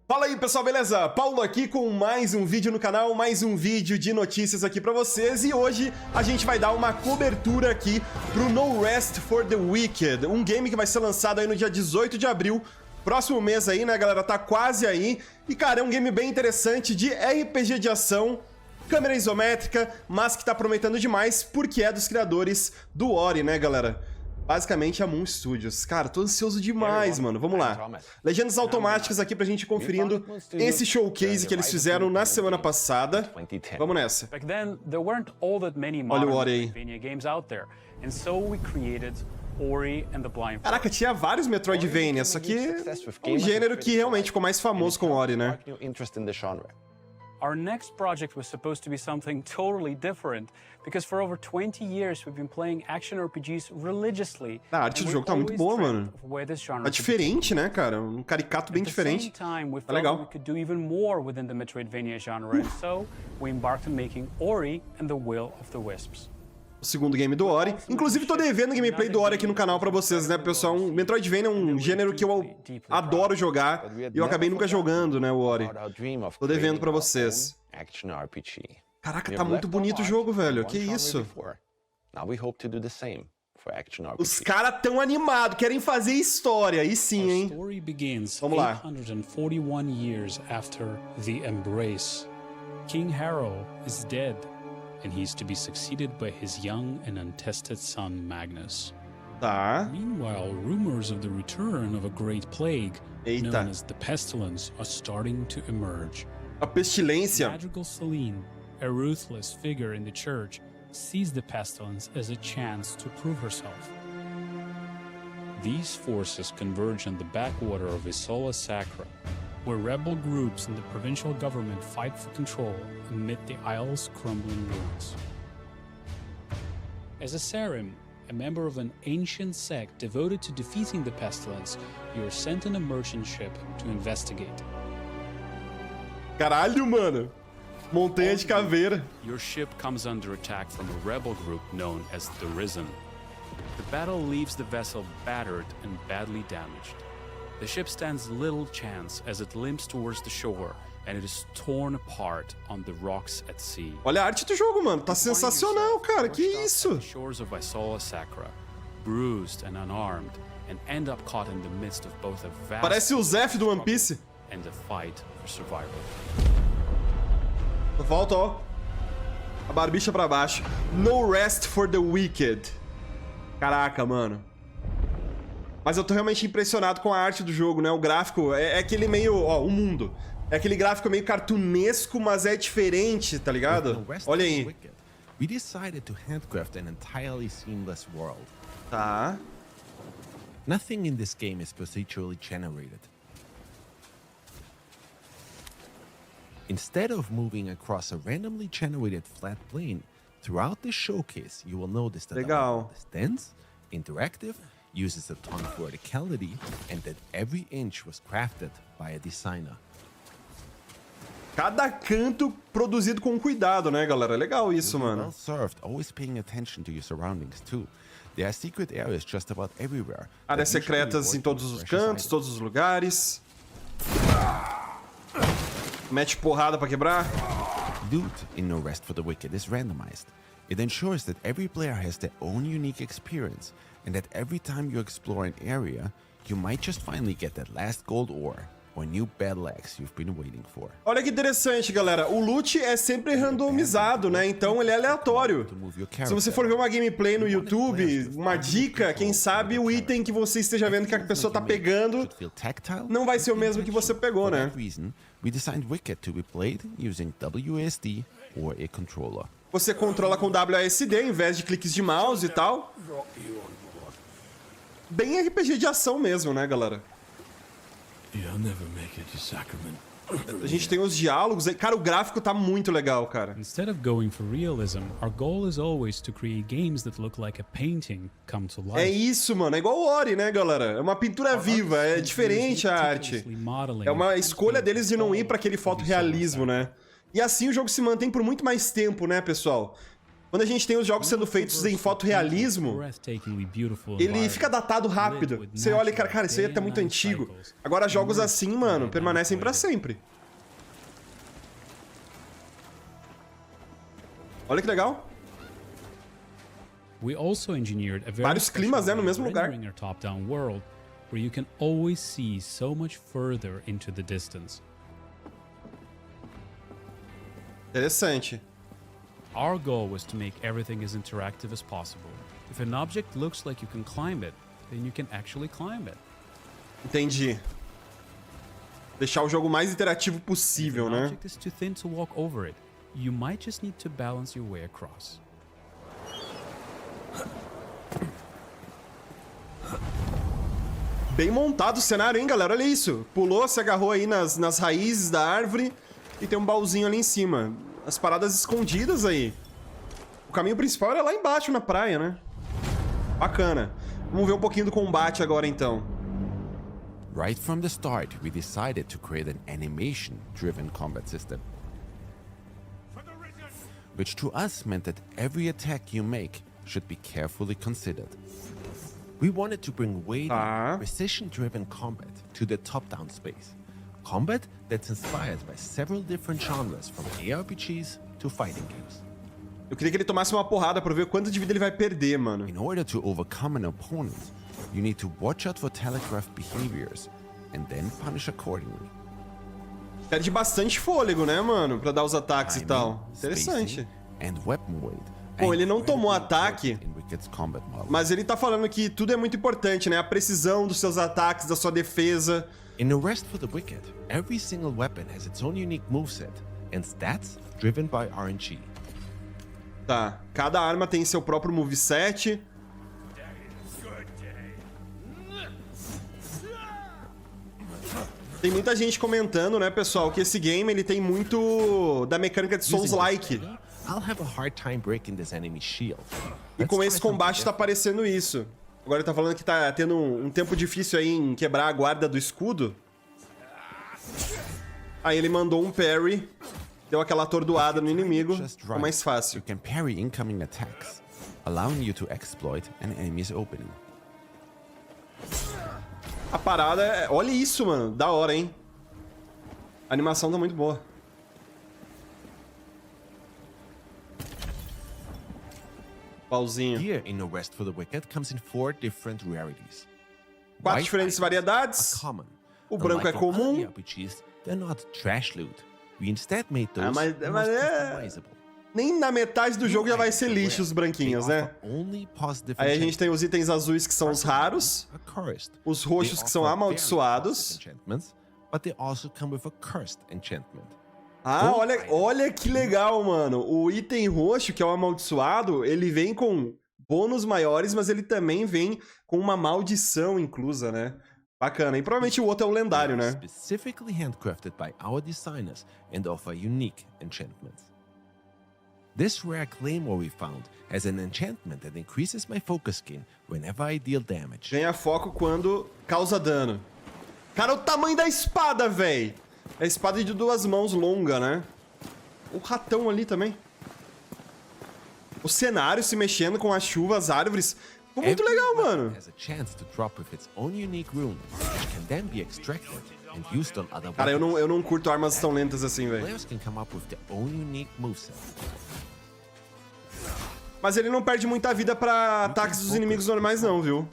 Fala aí pessoal, beleza? Paulo aqui com mais um vídeo no canal, mais um vídeo de notícias aqui pra vocês. E hoje a gente vai dar uma cobertura aqui pro No Rest for the Wicked, um game que vai ser lançado aí no dia 18 de abril, próximo mês aí, né galera? Tá quase aí. E cara, é um game bem interessante de RPG de ação, câmera isométrica, mas que tá prometendo demais porque é dos criadores do ORI, né galera? Basicamente, a Moon Studios. Cara, tô ansioso demais, mano. Vamos lá. Legendas automáticas aqui pra gente ir conferindo esse showcase que eles fizeram na semana passada. Vamos nessa. Olha o ORI aí. Caraca, tinha vários Metroidvania, só que é um gênero que realmente ficou mais famoso com o ORI, né? Our next project was supposed to be something totally different, because for over 20 years we've been playing action RPGs religiously. A arte do jogo tá muito boa, mano. Tá diferente, né, cara? Um caricato bem diferente. Tá legal. We could do even more within the metroidvania genre, and so we embarked on making Ori and the Will of the Wisps. O segundo game do ORI. Inclusive, tô devendo gameplay do ORI aqui no canal pra vocês, né, pessoal? Metroidvania é um gênero que eu adoro jogar e eu acabei nunca jogando, né, o ORI. Tô devendo pra vocês. Caraca, tá muito bonito o jogo, velho. Que isso? Os caras tão animados, querem fazer história. Aí sim, hein? Vamos lá. 841 years after the embrace. King Harrow is dead. And he's to be succeeded by his young and untested son Magnus. Tá. Meanwhile, rumors of the return of a great plague, known as the pestilence, are starting to emerge. A pestilência. Magical Selene, a ruthless figure in the church, sees the pestilence as a chance to prove herself. These forces converge on the backwater of Isola Sacra, where rebel groups and the provincial government fight for control amid the isle's crumbling ruins. As a Sarim, a member of an ancient sect devoted to defeating the pestilence, you are sent on a merchant ship to investigate. Caralho, mano! Montanha de caveira. Your ship comes under attack from a rebel group known as the Risen. The battle leaves the vessel battered and badly damaged. The ship stands little chance as it limps towards the shore, and it is torn apart on the rocks at sea. Olha a arte do jogo, mano. Tá sensacional, cara. Que isso? Shores of Isola Sacra, bruised and unarmed, and end up caught in the midst of both a vast Parece o Zef do One Piece. And a fight for survival. Volta, ó. A barbicha pra baixo. No Rest for the Wicked. Caraca, mano. Mas eu tô realmente impressionado com a arte do jogo, né? O gráfico é aquele meio... Ó, o mundo. É aquele gráfico meio cartunesco, mas é diferente, tá ligado? Olha aí. We decided to handcraft an entirely seamless world. Tá. Nothing in this game is procedurally generated. Instead of moving across a randomly generated flat plane, throughout this showcase, you will notice that the world is dense, interactive, uses a ton of verticality, and that every inch was crafted by a designer. Cada canto produzido com cuidado, né, galera? Legal isso, mano. Well served, always paying attention to your surroundings too. There are secret areas just about everywhere. Áreas secretas em todos os cantos, todos os lugares. Mete porrada pra quebrar. Loot in No Rest for the Wicked is randomized. It ensures that every player has their own unique experience, and that every time you explore an area, you might just finally get that last gold ore, or new battle axe you've been waiting for. Olha que interessante, galera. O loot é sempre randomizado, né? Então ele é aleatório. Se você for ver uma gameplay no YouTube, uma dica, quem sabe o item que você esteja vendo que a pessoa tá pegando não vai ser o mesmo que você pegou, né? We designed Wicked to be played using WASD or a controller. Você controla com WASD em vez de cliques de mouse e tal. Bem RPG de ação mesmo, né, galera? A gente tem os diálogos. Cara, o gráfico tá muito legal, cara. Instead of going for realism, our goal is always to create games that look like a painting come to life. É isso, mano. É igual o ORI, né, galera? É uma pintura viva, é diferente a arte. É uma escolha deles de não ir pra aquele fotorrealismo, né? E assim o jogo se mantém por muito mais tempo, né, pessoal? Quando a gente tem os jogos sendo feitos em fotorrealismo, ele fica datado rápido. Você olha e cara, isso aí tá muito antigo. Agora jogos assim, mano, permanecem pra sempre. Olha que legal. Vários climas, né, no mesmo lugar. Where you can always see so much further into the distance. Interessante. Our goal was to make everything as interactive as possible. If an object looks like you can climb it, then you can actually climb it. Entendi. Deixar o jogo mais interativo possível, né? If an object is too thin to walk over it, you might just need to balance your way across. Bem montado o cenário, hein, galera? Olha isso. Pulou, se agarrou aí nas raízes da árvore e tem um baúzinho ali em cima. As paradas escondidas aí. O caminho principal era lá embaixo na praia, né? Bacana. Vamos ver um pouquinho do combate agora, então. Right from the start, we decided to create an animation-driven combat system, which to us meant that every attack you make should be carefully considered. We wanted to bring weighty, precision-driven combat to the top-down space. Combat that's inspired by several different genres, from ARPGs to fighting games. Eu queria que ele tomasse uma porrada pra ver quanto de vida ele vai perder, mano. In order to overcome an opponent, you need to watch out for telegraphed behaviors and then punish accordingly. Perde bastante fôlego, né, mano? Pra dar os ataques Timing, e tal. Interessante. And weapon weight. Bom, ele não tomou ataque, mas ele tá falando que tudo é muito importante, né? A precisão dos seus ataques, da sua defesa. In No Rest for the Wicked, every single weapon has its own unique moveset and stats driven by RNG. Tá, cada arma tem seu próprio moveset. Tem muita gente comentando, né, pessoal, que esse game ele tem muito da mecânica de Souls-like. E com esse combate tá aparecendo isso. Agora ele tá falando que tá tendo um tempo difícil aí em quebrar a guarda do escudo. Aí ele mandou um parry, deu aquela atordoada no inimigo, ficou mais fácil. You can parry incoming attacks, allowing you to exploit an enemy's opening. A parada é... Olha isso, mano. Da hora, hein? A animação tá muito boa. Pauzinho. Here in No Rest for the Wicked comes in 4 different rarities. 4 diferentes variedades. O branco é comum. They're not trash loot. We instead made those mas nem na metade do jogo já vai ser lixo os branquinhos, né? Aí a gente tem os itens azuis que são os raros, os roxos que são amaldiçoados. Ah, olha que legal, mano. O item roxo, que é o amaldiçoado, ele vem com bônus maiores, mas ele também vem com uma maldição inclusa, né? Bacana. E provavelmente o outro é o lendário, né? Specifically handcrafted by our designers and offer unique enchantments. This rare claymore we found has an enchantment that increases my focus gain whenever I deal damage. Ganha foco quando causa dano. Cara, o tamanho da espada, véi! É a espada de 2 mãos longa, né? O ratão ali também. O cenário se mexendo com a chuva, as árvores. Ficou muito legal, mano. Cara, eu não curto armas tão lentas assim, velho. Mas ele não perde muita vida pra ataques dos inimigos normais não, viu?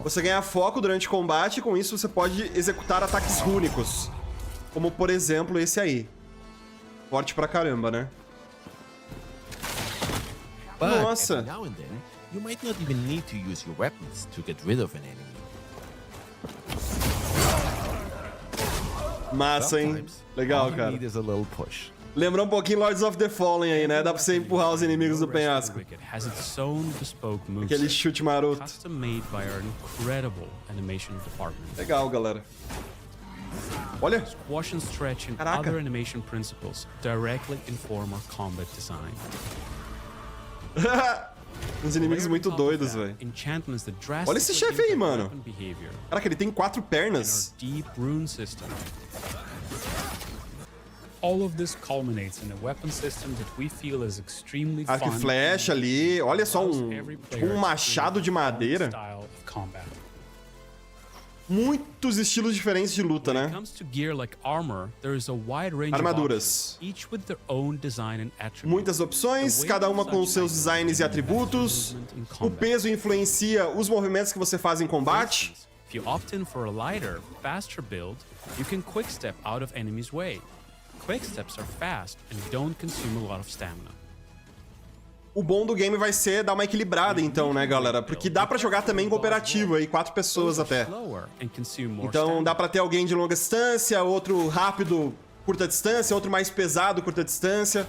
Você ganha foco durante o combate e com isso você pode executar ataques rúnicos. Como, por exemplo, esse aí. Forte pra caramba, né? Nossa! Massa, hein? Legal, cara. Lembra um pouquinho Lords of the Fallen aí, né? Dá pra você empurrar os inimigos do penhasco. Aquele chute maroto. Legal, galera. Olha! Squash and stretch and other animation principles directly inform our combat design. Uns inimigos muito doidos, velho. Olha esse chefe aí, mano. Caraca, ele tem 4 pernas. All of this culminates in a weapon system that we feel is extremely Arco e fun flecha ali. Olha só, every tipo player um machado de experience madeira. style of combat. Muitos estilos diferentes de luta, When it né? comes to gear like armor, there is a wide range Armaduras. of options, each with their own design and attributes. Muitas opções, cada uma com seus designs e atributos. O peso influencia os movimentos que você faz em combate. If you opt in for a lighter, faster build, you can quick step out of enemies' way. Quick steps are fast and don't consume a lot of stamina. O bom do game vai ser dar uma equilibrada então, né, galera? Porque dá pra jogar também em cooperativo aí, 4 pessoas até. Então dá pra ter alguém de longa distância, outro rápido, curta distância, outro mais pesado, curta distância.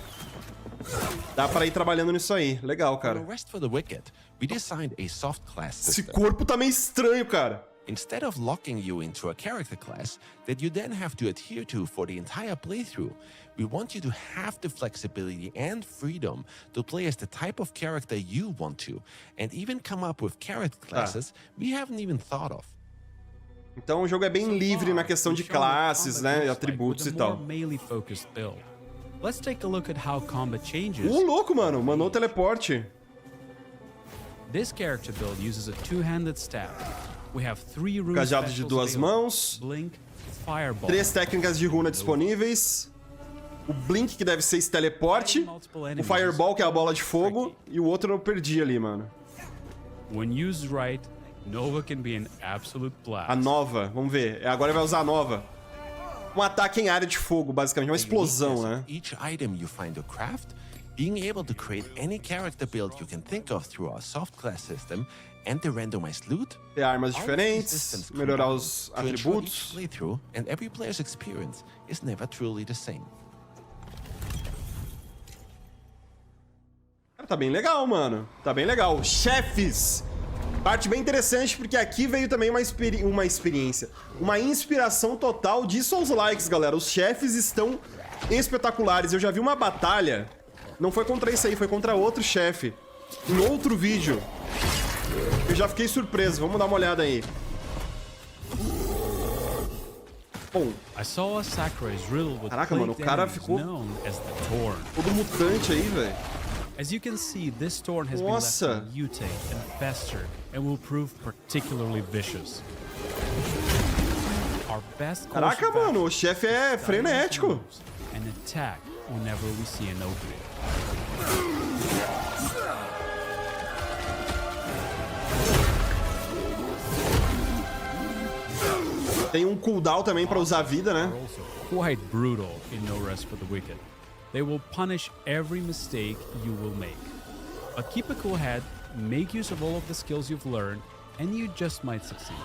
Dá pra ir trabalhando nisso aí. Legal, cara. For the Rest for the Wicked, we designed a soft class Esse system. corpo tá meio estranho, cara. Instead of locking you into a character class that you then have to adhere to for the entire playthrough, we want you to have the flexibility and freedom to play as the type of character you want to, and even come up with character classes we haven't even thought of. Então o jogo é bem livre na questão de classes, né, atributos e tal. Let's take a look at how combat changes. Louco, mano, mandou o teleporte. This character build uses a two-handed staff. We have 3 rune Cajado de specials 2 available. mãos. Blink, Fireball. 3 técnicas de runa disponíveis. O Blink, que deve ser esse teleporte. O Fireball, que é a bola de fogo. E o outro eu perdi ali, mano. When used right, Nova can be an absolute blast. A nova, vamos ver. Agora vai usar a nova. Um ataque em área de fogo, basicamente. Uma explosão, né? Each item you find or craft, being able to create any character build you can think of through our soft class system, and the randomized loot. Ter armas diferentes, melhorar os atributos. Playthrough, and every player's experience is never truly the same. Cara, tá bem legal, mano. Tá bem legal. Chefes. Parte bem interessante, porque aqui veio também uma experiência. Uma inspiração total de Souls-likes, galera. Os chefes estão espetaculares. Eu já vi uma batalha. Não foi contra esse aí, foi contra outro chefe. Em outro vídeo. Eu já fiquei surpreso. Vamos dar uma olhada aí. Bom. Caraca, mano, o cara ficou todo mutante aí, velho. As you can see, this thorn has been left to mutate and fester and will prove particularly vicious. Our best course Caraca, mano, o chefe é frenético. And attack whenever we see an opening. Tem um cooldown também pra usar a vida, né? Quite brutal in No Rest for the Wicked. They will punish every mistake you will make. But keep a cool head, make use of all of the skills you've learned, and you just might succeed.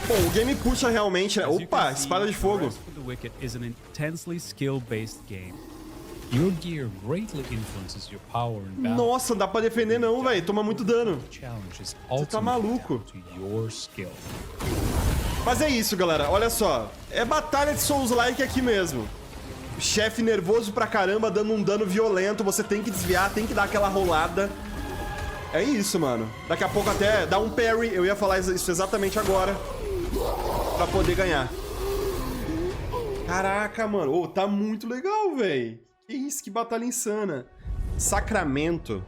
Bom, o game puxa realmente, né? Opa, espada de fogo. No Rest for the Wicked is an intensely skill-based game. Your gear greatly influences your power and balance. Nossa, não dá pra defender não, velho. Toma muito dano. Você tá maluco. Mas é isso, galera. Olha só. É batalha de Souls-like aqui mesmo. Chefe nervoso pra caramba, dando um dano violento. Você tem que desviar, tem que dar aquela rolada. É isso, mano. Daqui a pouco até dá um parry. Eu ia falar isso exatamente agora. Pra poder ganhar. Caraca, mano. Oh, tá muito legal, velho. Que isso, que batalha insana. Sacramento.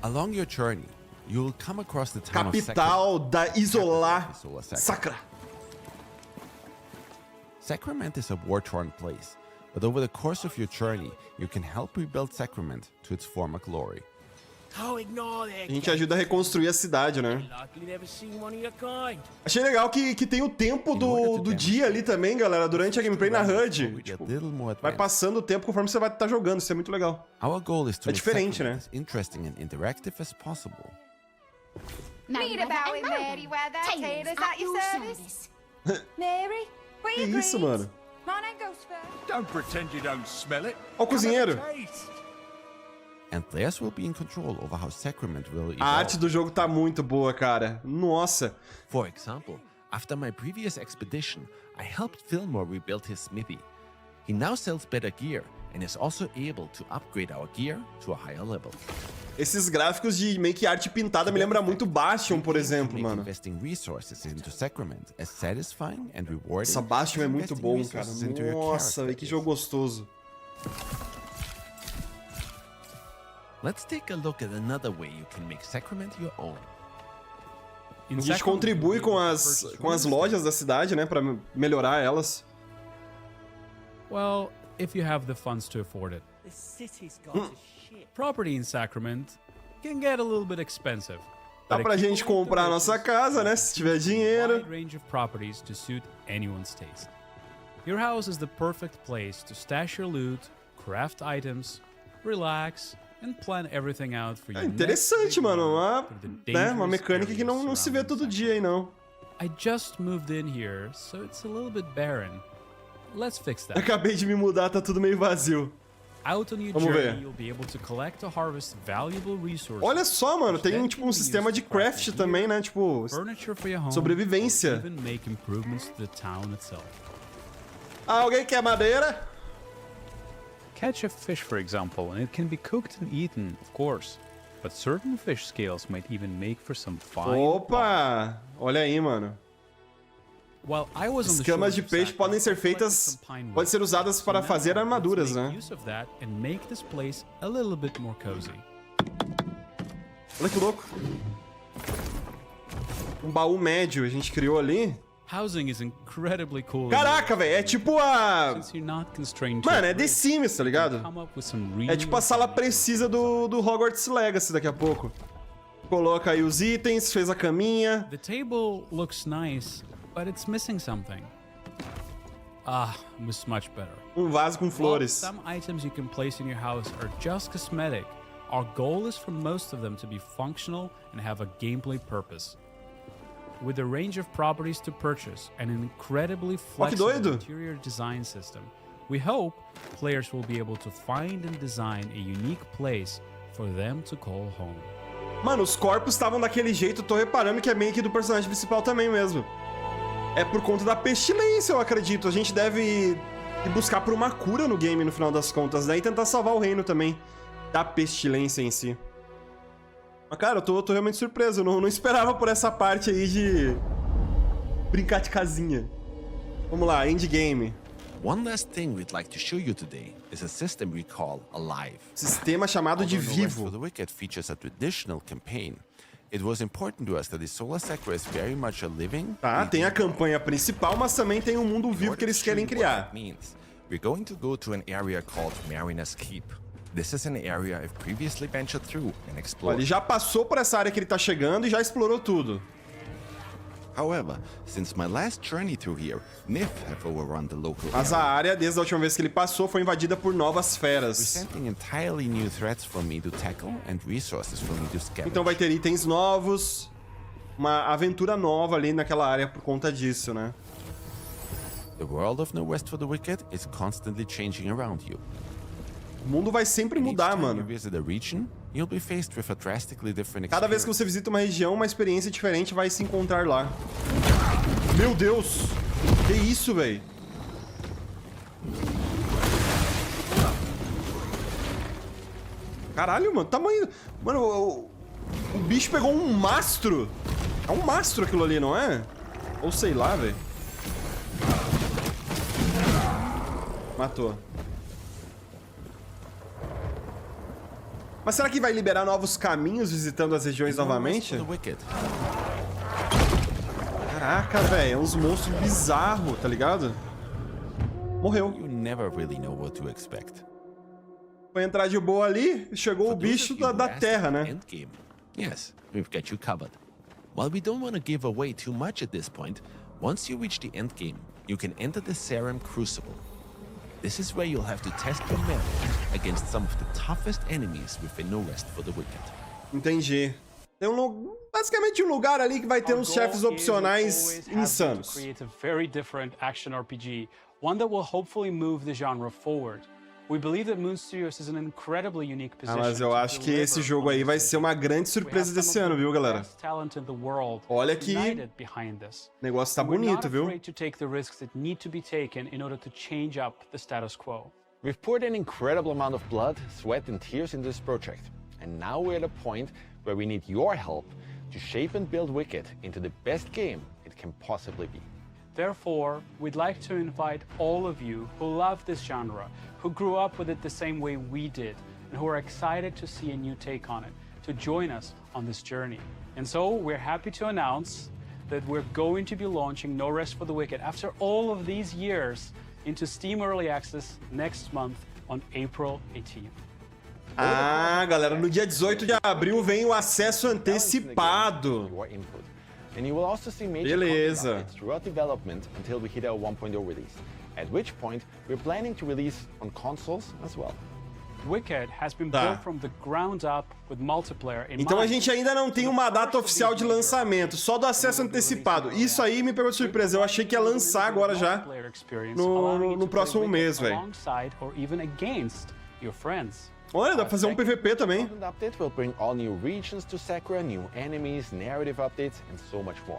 Along your journey, you will come across the town Capital of da Isola Sacra. Sacramento is a war-torn place, but over the course of your journey, you can help rebuild Sacramento to its former glory. A gente ajuda a reconstruir a cidade, né? Achei legal que tem o tempo do dia ali também, galera, durante a gameplay na HUD. Tipo, vai passando o tempo conforme você vai estar jogando, isso é muito legal. Our goal is to É diferente, né? as interesting and interactive as possible. Read about it, Mary, where that tailor's at your service. Mary, Que isso, mano? My name goes first. Don't pretend you don't smell it. Ó o cozinheiro. And players will be in control over how Sacramento will evolve. A arte do jogo tá muito boa, cara. Nossa. For example, after my previous expedition, I helped Fillmore rebuild his smithy. He now sells better gear, and is also able to upgrade our gear to a higher level. Esses gráficos de meio que arte pintada me lembram muito Bastion, por exemplo, mano. Investing resources into Sacrament as satisfying and rewarding. Essa Bastion é muito bom, cara. Nossa, velho, que jogo gostoso. Let's take a look at another way you can make Sacrament your own. A gente contribui com as lojas da cidade, né, pra melhorar elas. Well, if you have the funds to afford it. The city's got a shit. Property in Sacrament can get a little bit expensive. Dá pra gente comprar a nossa casa, né, se tiver dinheiro. Wide range of properties to suit anyone's taste. Your house is the perfect place to stash your loot, craft items, relax, and plan everything out for your Interessante, mano. Uma mecânica que não se vê todo dia aí, não. I just moved in here, so it's a little bit barren. Let's fix that. Acabei de me mudar, tá tudo meio vazio. Out on your Vamos ver. journey, you'll be able to collect or harvest valuable resources. Olha só, mano, tem tipo um sistema de craft também, né? Tipo, Furniture for your home, sobrevivência. or even make improvements to the town itself. Alguém quer madeira? Catch a fish, for example, and it can be cooked and eaten, of course. But certain fish scales might even make for some fine. Opa! Olha aí, mano. While I was on the Escamas de shores of peixe Sacrament, podem ser I collected feitas, some pine wood. podem ser usadas para So fazer now, armaduras, let's make né? use of that and make this place a little bit more cozy. Olha que louco. Um baú médio a gente criou ali. Housing is incredibly cool. Caraca, velho, é tipo a... Since you're not constrained to Mano, é a The grid, Sims, tá ligado? come up with some É really tipo a sala precisa do Hogwarts Legacy daqui a pouco. Coloca aí os itens, fez a caminha. The table looks nice, but it's missing something. It was much better. Um vaso com While flores. some items you can place in your house are just cosmetic, our goal is for most of them to be functional and have a gameplay purpose. With a range of properties to purchase and an incredibly flexible doido. interior design system, we hope players will be able to find and design a unique place for them to call home. Mano, os corpos estavam daquele jeito, tô reparando que é meio que do personagem principal também mesmo. É por conta da pestilência, eu acredito. A gente deve ir buscar por uma cura no game, no final das contas, né? E tentar salvar o reino também da pestilência em si. Mas, cara, eu tô realmente surpreso. Eu não esperava por essa parte aí de brincar de casinha. Vamos lá, endgame. One last thing we'd like to show you today is a system we call Alive. Sistema chamado de Although No Rest for Vivo. the Wicked features a traditional campaign, it was important to us that the Solar Sacra is very much a living. Tá, tem a campanha principal, mas também tem um mundo In vivo order que eles to show querem you what criar. that means, we're going to go to an area called Mariner's Keep. This is an area I've previously ventured through and Ó, explored. ele já passou por essa área que ele tá chegando e já explorou tudo. However, since my last journey through here, Nith have overrun the local Mas a area, área, desde a última vez que ele passou, foi invadida por novas feras. presenting entirely new threats for me to tackle and resources for me to scavenge. Então vai ter itens novos, uma aventura nova ali naquela área por conta disso, né? The world of No Rest for the Wicked is constantly changing around you. O mundo vai sempre And each mudar, time you mano. visit a region, you'll be faced with a drastically different Cada vez que você visita uma região, uma experiência diferente vai se encontrar lá. Meu Deus! Que isso, velho? Caralho, mano, tamanho... Mano, o bicho pegou um mastro. É um mastro aquilo ali, não é? Ou sei lá, velho. Matou. Mas será que vai liberar novos caminhos visitando as regiões novamente? No Rest for the Wicked. Caraca, velho, é uns monstros bizarros, tá ligado? Morreu. You never really know what to expect. Foi entrar de boa ali, chegou o For those bicho of you da who asked terra, about né? Endgame, yes, we've got you covered. While we don't want to give away too much at this point, once you reach the endgame, you can enter the Serum Crucible. This is where you'll have to test your metal against some of the toughest enemies within No Rest for the Wicked. Entendi. Tem basicamente um lugar ali que vai ter Our uns goal chefes is opcionais always has been to insanos. create a very different action RPG, one that will hopefully move the genre forward. We believe that Moon Studios is an incredibly unique Ah, position. mas eu to acho que deliver esse jogo on aí this vai ser vision. uma grande We have surpresa some desse of ano, the viu, galera? best talent in the world Olha que united behind this. o negócio tá We're not bonito, viu? afraid to take the risks that need to be taken in order to change up the status quo. We've poured an incredible amount of blood, sweat and tears into this project. And now we're at a point where we need your help to shape and build Wicked into the best game it can possibly be. Therefore, we'd like to invite all of you who love this genre, who grew up with it the same way we did, and who are excited to see a new take on it, to join us on this journey. And so we're happy to announce that we're going to be launching No Rest for the Wicked after all of these years into Steam Early Access next month on April 18th. Ah, galera, no dia 18 de abril vem o acesso antecipado. And you will also see major content updates throughout development until we hit our 1.0 release, at which point we're planning to release on consoles as well. Wicked has been built from the ground up with multiplayer in Então a gente ainda não tem uma data oficial de lançamento, só do acesso antecipado. Isso aí me pegou de surpresa, eu achei que ia lançar agora já no próximo mês, velho. Olha, dá pra fazer um PVP também.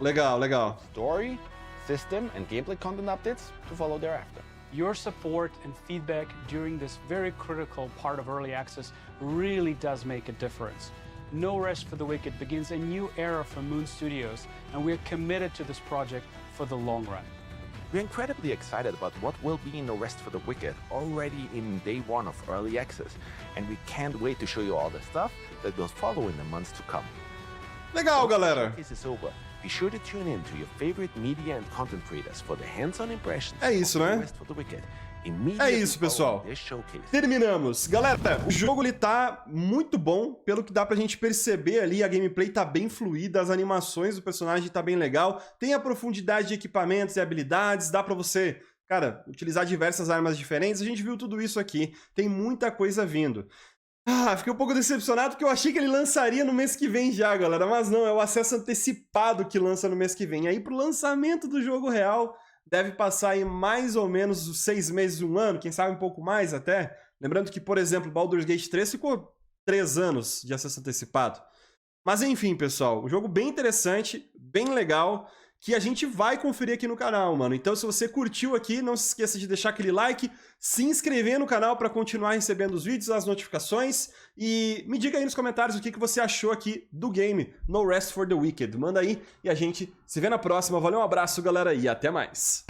Legal, legal. Story, system and gameplay content updates to follow thereafter. Your support and feedback during this very critical part of early access really does make a difference. No Rest for the Wicked begins a new era for Moon Studios, and we're committed to this project for the long run. We're incredibly excited about what will be in No Rest for the Wicked already in day one of early access, and we can't wait to show you all the stuff that will follow in the months to come. Legal, galera. This is over. Be sure to tune in to your favorite media and content creators for the hands-on impressions. É isso, né? É isso, pessoal. Terminamos. Galera, o jogo ele tá muito bom, pelo que dá pra gente perceber ali, a gameplay tá bem fluida, as animações do personagem tá bem legal, tem a profundidade de equipamentos e habilidades, dá pra você, cara, utilizar diversas armas diferentes, a gente viu tudo isso aqui, tem muita coisa vindo. Ah, fiquei um pouco decepcionado porque eu achei que ele lançaria no mês que vem já, galera, mas não, é o acesso antecipado que lança no mês que vem. Aí pro lançamento do jogo real deve passar aí mais ou menos 6 meses, 1 ano, quem sabe um pouco mais até. Lembrando que, por exemplo, Baldur's Gate 3 ficou 3 anos de acesso antecipado. Mas enfim, pessoal, um jogo bem interessante, bem legal, que a gente vai conferir aqui no canal, mano. Então, se você curtiu aqui, não se esqueça de deixar aquele like, se inscrever no canal para continuar recebendo os vídeos, as notificações, e me diga aí nos comentários o que você achou aqui do game No Rest for the Wicked. Manda aí e a gente se vê na próxima. Valeu, um abraço, galera, e até mais.